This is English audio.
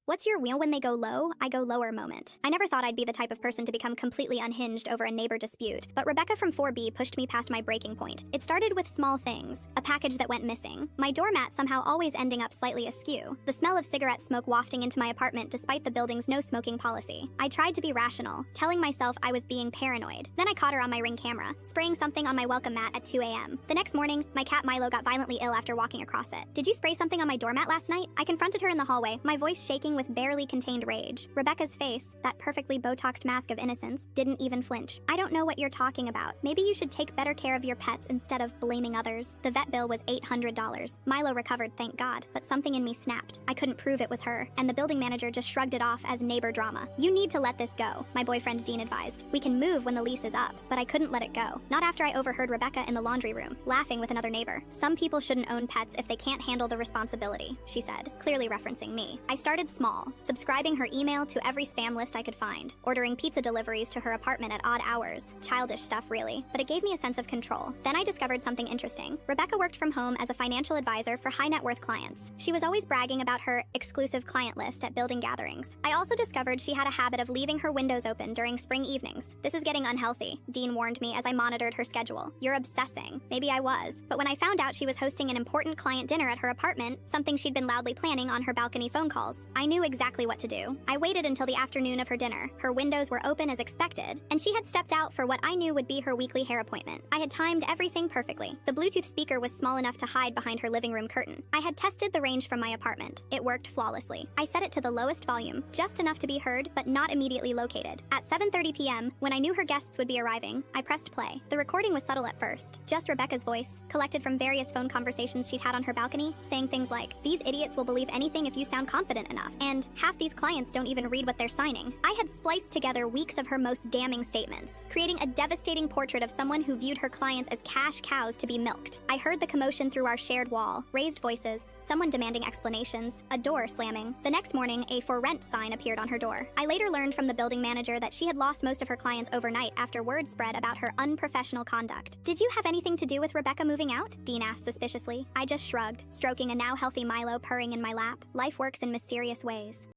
What's your wheel when they go low, I go lower moment? I never thought I'd be the type of person to become completely unhinged over a neighbor dispute, but Rebecca from 4B pushed me past my breaking point. It started with small things, a package that went missing, my doormat somehow always ending up slightly askew, the smell of cigarette smoke wafting into my apartment despite the building's no smoking policy. I tried to be rational, telling myself I was being paranoid. Then I caught her on my Ring camera, spraying something on my welcome mat at 2 a.m. The next morning, my cat Milo got violently ill after walking across it. Did you spray something on my doormat last night? I confronted her in the hallway, my voice shaking with barely contained rage. Rebecca's face, that perfectly Botoxed mask of innocence, didn't even flinch. I don't know what you're talking about. Maybe you should take better care of your pets instead of blaming others. The vet bill was $800. Milo recovered, thank God, but something in me snapped. I couldn't prove it was her, and the building manager just shrugged it off as neighbor drama. You need to let this go, my boyfriend Dean advised. We can move when the lease is up, but I couldn't let it go. Not after I overheard Rebecca in the laundry room, laughing with another neighbor. Some people shouldn't own pets if they can't handle the responsibility, she said, clearly referencing me. I started small, subscribing her email to every spam list I could find, ordering pizza deliveries to her apartment at odd hours. Childish stuff, really, but it gave me a sense of control. Then I discovered something interesting. Rebecca worked from home as a financial advisor for high net worth clients. She was always bragging about her exclusive client list at building gatherings. I also discovered she had a habit of leaving her windows open during spring evenings. This is getting unhealthy, Dean warned me as I monitored her schedule. You're obsessing. Maybe I was. But when I found out she was hosting an important client dinner at her apartment, something she'd been loudly planning on her balcony phone calls, I knew exactly what to do. I waited until the afternoon of her dinner. Her windows were open as expected, and she had stepped out for what I knew would be her weekly hair appointment. I had timed everything perfectly. The Bluetooth speaker was small enough to hide behind her living room curtain. I had tested the range from my apartment. It worked flawlessly. I set it to the lowest volume, just enough to be heard, but not immediately located. At 7:30 p.m., when I knew her guests would be arriving, I pressed play. The recording was subtle at first, just Rebecca's voice, collected from various phone conversations she'd had on her balcony, saying things like, "These idiots will believe anything if you sound confident enough," and "Half these clients don't even read what they're signing." I had spliced together weeks of her most damning statements, creating a devastating portrait of someone who viewed her clients as cash cows to be milked. I heard the commotion through our shared wall, raised voices, someone demanding explanations, a door slamming. The next morning, a "for rent" sign appeared on her door. I later learned from the building manager that she had lost most of her clients overnight after word spread about her unprofessional conduct. "Did you have anything to do with Rebecca moving out?" Dean asked suspiciously. I just shrugged, stroking a now healthy Milo purring in my lap. Life works in mysterious ways.